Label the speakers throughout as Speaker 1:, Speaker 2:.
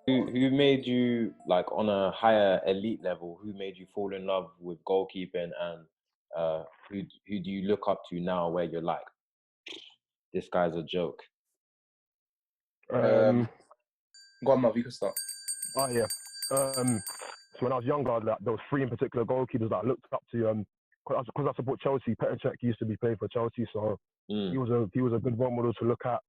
Speaker 1: Who made you, like, on a higher elite level? Who made you fall in love with goalkeeping, and who do you look up to now, where you're like, this guy's a joke?
Speaker 2: Go on, Mav, you can start.
Speaker 3: Oh yeah. So when I was younger, like, there was three in particular goalkeepers that I looked up to. Because I support Chelsea. Petr Cech used to be playing for Chelsea, so he was a good role model to look at.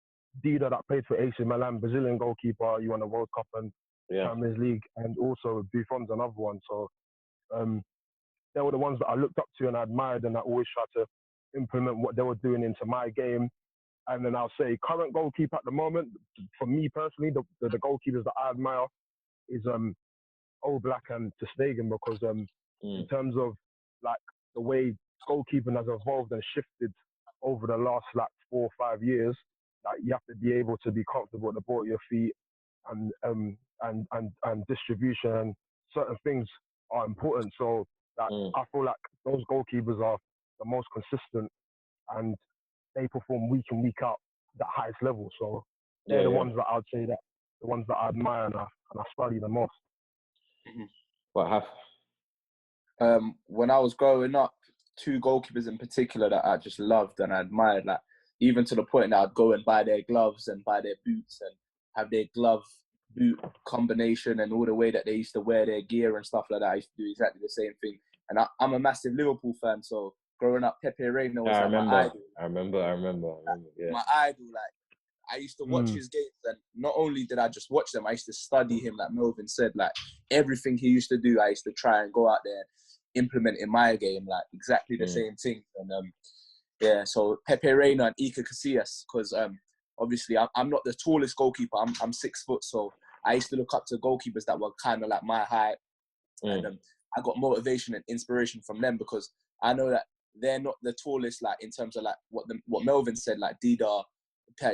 Speaker 3: Dida, that played for AC Milan, Brazilian goalkeeper. He won the World Cup and Champions League, and also Buffon's another one. So they were the ones that I looked up to and I admired, and I always tried to implement what they were doing into my game. And then I'll say current goalkeeper at the moment, for me personally, the goalkeepers that I admire is Oblak and Ter Stegen, because in terms of like the way goalkeeping has evolved and shifted over the last like 4 or 5 years, like you have to be able to be comfortable at the ball of your feet, and distribution and certain things are important. So that I feel like those goalkeepers are the most consistent, and they perform week in, week out at the highest level. So they're the ones that I'd say that the ones that I admire and I study the most.
Speaker 1: What have?
Speaker 2: When I was growing up, 2 goalkeepers in particular that I just loved and I admired, like even to the point that I'd go and buy their gloves and buy their boots and have their glove-boot combination and all the way that they used to wear their gear and stuff like that. I used to do exactly the same thing. And I'm a massive Liverpool fan, so growing up, Pepe Reina was like my idol.
Speaker 1: I remember. Yeah.
Speaker 2: My idol, like I used to watch his games, and not only did I just watch them, I used to study him. Like Melvin said, like everything he used to do, I used to try and go out there and implement in my game, like exactly the same thing. And so Pepe Reina and Iker Casillas, because obviously I'm not the tallest goalkeeper. I'm 6 foot, so I used to look up to goalkeepers that were kind of like my height, and I got motivation and inspiration from them, because I know that they're not the tallest, like in terms of like what Melvin said, like Dida,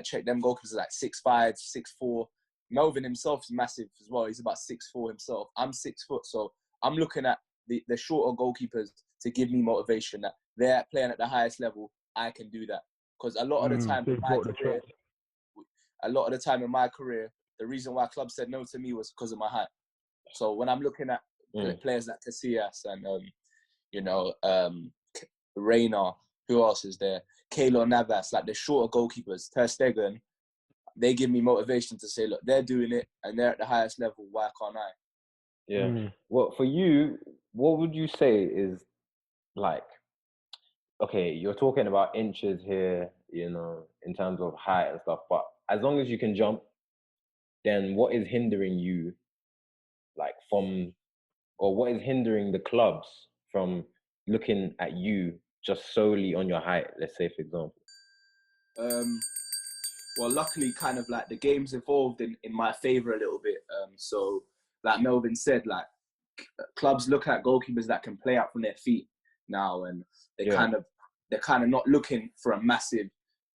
Speaker 2: check them goalkeepers are like 6'5", 6'4". Melvin himself is massive as well. He's about 6'4" himself. I'm 6 foot, so I'm looking at the shorter goalkeepers to give me motivation that they're playing at the highest level. I can do that, because a lot of the time in my career, the reason why clubs said no to me was because of my height. So when I'm looking at players like Casillas and Reina, who else is there? Keylor Navas, like the shorter goalkeepers, Ter Stegen, they give me motivation to say, look, they're doing it and they're at the highest level. Why can't I?
Speaker 1: Yeah. Well, for you, what would you say is, like, okay, you're talking about inches here, in terms of height and stuff, but as long as you can jump, then what is hindering you, like, or what is hindering the clubs from looking at you just solely on your height, let's say, for example?
Speaker 2: Well, luckily, kind of like the game's evolved in my favour a little bit. So, like Melvin said, like clubs look at goalkeepers that can play out from their feet now, and they're kind of not looking for a massive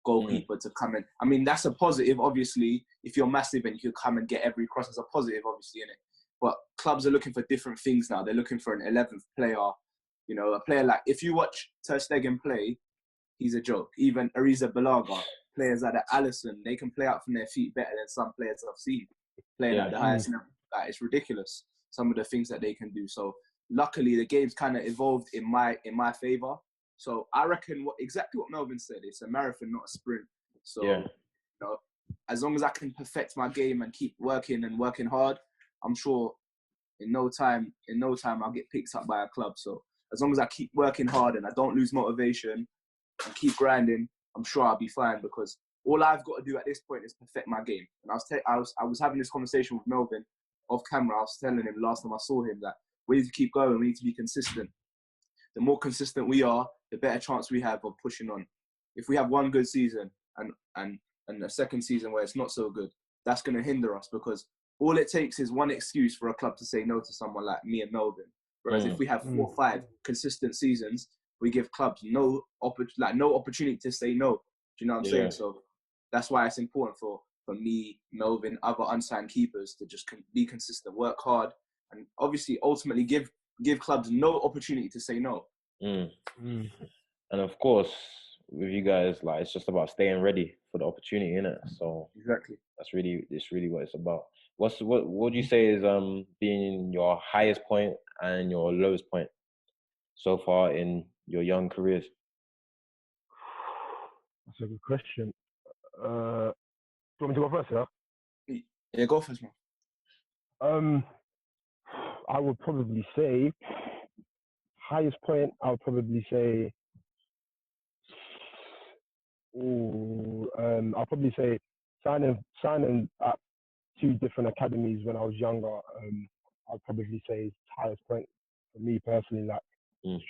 Speaker 2: goalkeeper to come in. I mean, that's a positive, obviously. If you're massive and you can come and get every cross, it's a positive, obviously, innit? But clubs are looking for different things now. They're looking for an 11th player, a player like, if you watch Ter Stegen play, he's a joke. Even Ariza Balaga, players like that, Alisson, they can play out from their feet better than some players I've seen playing at the highest level. Like, it's ridiculous, some of the things that they can do. So luckily, the game's kind of evolved in my favour. So I reckon exactly what Melvin said. It's a marathon, not a sprint. So as long as I can perfect my game and keep working and working hard, I'm sure in no time I'll get picked up by a club. So as long as I keep working hard and I don't lose motivation and keep grinding, I'm sure I'll be fine, because all I've got to do at this point is perfect my game. And I was having this conversation with Melvin off camera. I was telling him last time I saw him that we need to keep going. We need to be consistent. The more consistent we are, the better chance we have of pushing on. If we have one good season and a second season where it's not so good, that's going to hinder us, because all it takes is one excuse for a club to say no to someone like me and Melvin. Whereas if we have 4 or 5 consistent seasons, we give clubs no opportunity to say no. Do you know what I'm saying? So that's why it's important for me, Melvin, other unsigned keepers to just be consistent, work hard, and obviously ultimately give clubs no opportunity to say no.
Speaker 1: And of course, with you guys, like, it's just about staying ready for the opportunity, innit? So
Speaker 2: exactly,
Speaker 1: it's really what it's about. What would you say is being your highest point and your lowest point so far in your young careers?
Speaker 3: That's a good question. Do you want me to go first, yeah?
Speaker 2: Yeah, go first, man.
Speaker 3: I would probably say highest point. I would probably say, I'll probably say signing at two different academies when I was younger. I'd probably say is highest point for me personally, like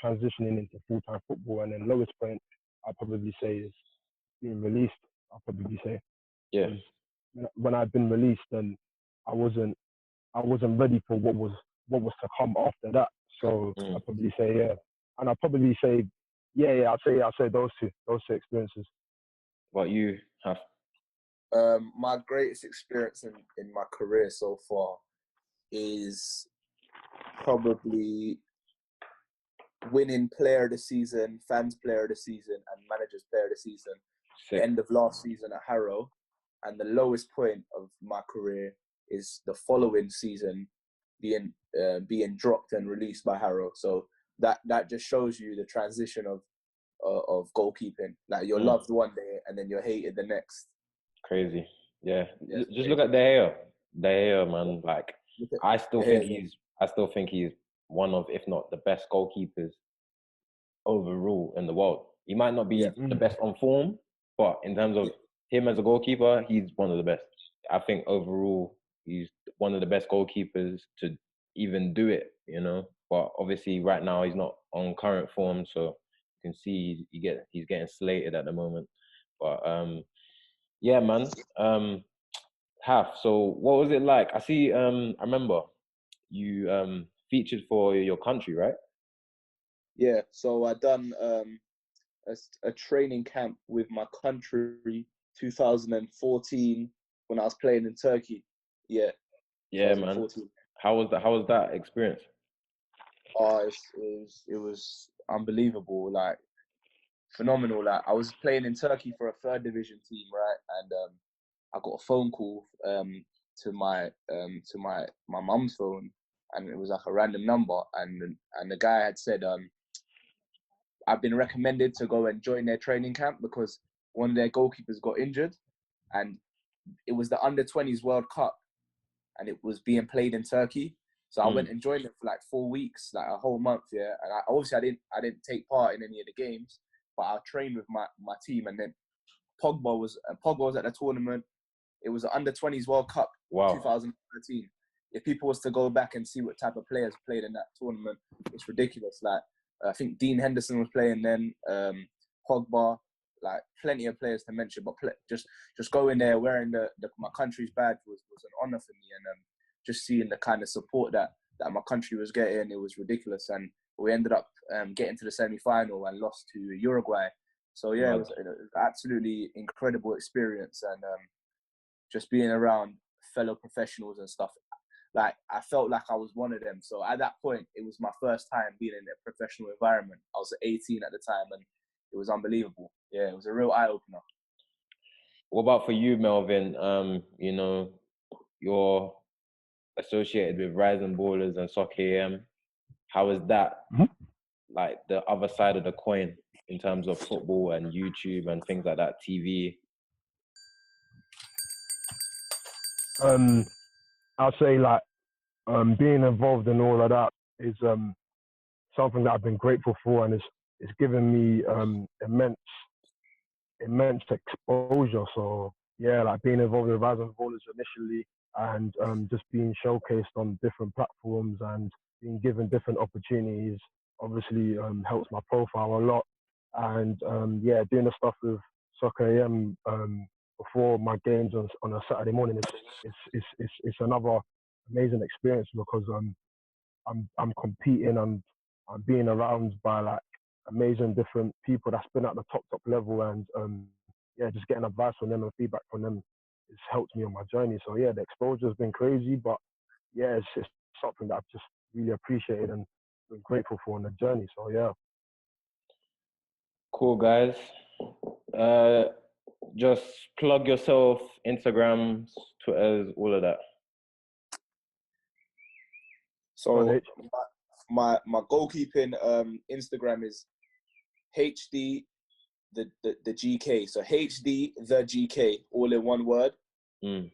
Speaker 3: transitioning into full-time football, and then lowest point I'd probably say is being released. I'll probably say,
Speaker 1: Yeah.
Speaker 3: when I'd been released, and I wasn't ready for what was to come after that. So I'd probably say yeah, and I'd probably say yeah. I'd say those two experiences.
Speaker 1: What you have?
Speaker 2: My greatest experience in my career so far is probably winning player of the season, fans player of the season, and managers player of the season.
Speaker 1: Sick.
Speaker 2: End of last season at Harrow, and the lowest point of my career is the following season being dropped and released by Harrow. So that just shows you the transition of goalkeeping. Like you're loved one day and then you're hated the next.
Speaker 1: Crazy. Yeah. Just
Speaker 2: crazy.
Speaker 1: look at De Gea, man. Like I still think he's one of, if not the best goalkeepers overall in the world. He might not be the best on form, but in terms of him as a goalkeeper, he's one of the best. I think overall he's one of the best goalkeepers to even do it, you know. But obviously right now he's not on current form, so you can see he's getting slated at the moment. But yeah, man. Haf, so what was it like? I see I remember you featured for your country, right?
Speaker 2: Yeah, so I done a training camp with my country 2014 when I was playing in Turkey. Yeah.
Speaker 1: Yeah, man. How was that experience?
Speaker 2: Oh, it was unbelievable, like phenomenal. Like I was playing in Turkey for a third division team, right? And I got a phone call to my mum's phone, and it was like a random number, and the guy had said I've been recommended to go and join their training camp because one of their goalkeepers got injured, and it was the under-20s World Cup, and it was being played in Turkey. So I went and joined it for like 4 weeks, like a whole month, yeah. And I didn't take part in any of the games, but I trained with my team. And then Pogba was at the tournament. It was the under-20s World Cup, 2013. If people was to go back and see what type of players played in that tournament, it's ridiculous. Like I think Dean Henderson was playing then, Pogba, like plenty of players to mention. But just going there wearing my country's badge was an honor for me, and just seeing the kind of support that my country was getting, it was ridiculous. And we ended up getting to the semi-final and lost to Uruguay. So yeah, it was an absolutely incredible experience, and just being around fellow professionals and stuff. Like I felt like I was one of them. So at that point, it was my first time being in a professional environment. I was 18 at the time, and it was unbelievable. Yeah, it was a real eye opener.
Speaker 1: What about for you, Melvin? You know, you're associated with Rising Ballers and Soccer AM. How is that like the other side of the coin in terms of football and YouTube and things like that, TV?
Speaker 3: I'll say like being involved in all of that is something that I've been grateful for, and it's given me immense exposure. So yeah, like being involved with Rising Ballers initially, and just being showcased on different platforms and being given different opportunities obviously helps my profile a lot. And yeah, doing the stuff with Soccer AM before my games on a Saturday morning it's another amazing experience because I'm competing and I'm being around by like amazing different people that's been at the top level, and yeah, just getting advice from them and feedback from them has helped me on my journey. So yeah, the exposure has been crazy, but yeah, it's something that I've just really appreciated and been grateful for on the journey. So yeah.
Speaker 1: Cool, guys. Just plug yourself, Instagrams, Twitters, all of that.
Speaker 2: So my goalkeeping Instagram is HD the GK. So HD the GK, all in one word. No.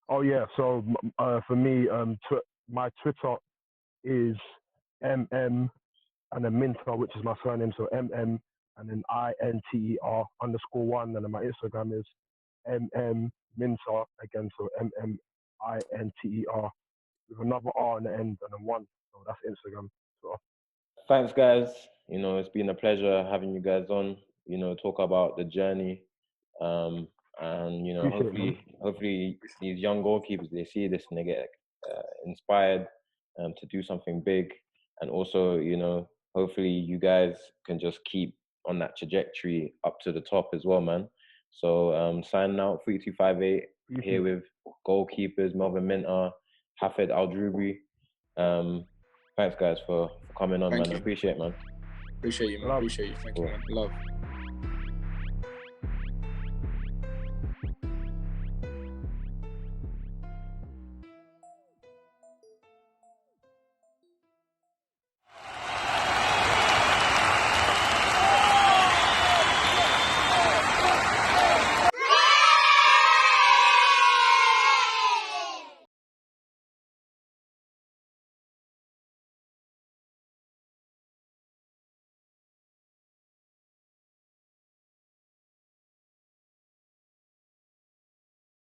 Speaker 3: Oh yeah. So for me, my Twitter is MM and then Minter, which is my surname. So MM and then INTER_1, and then my Instagram is Minter again. So MMINTER with another R on the end and then 1. So that's Instagram. So.
Speaker 1: Thanks, guys. It's been a pleasure having you guys on. Talk about the journey. And hopefully these young goalkeepers, they see this and they get inspired to do something big. And also, hopefully you guys can just keep on that trajectory up to the top as well, man. So signing out 3258 here with goalkeepers Melvin Minter, Hafed Al-Drubri. Thanks, guys, for coming on, man. I appreciate it, man.
Speaker 2: Appreciate you, man. Appreciate you. Thank you, man. Love.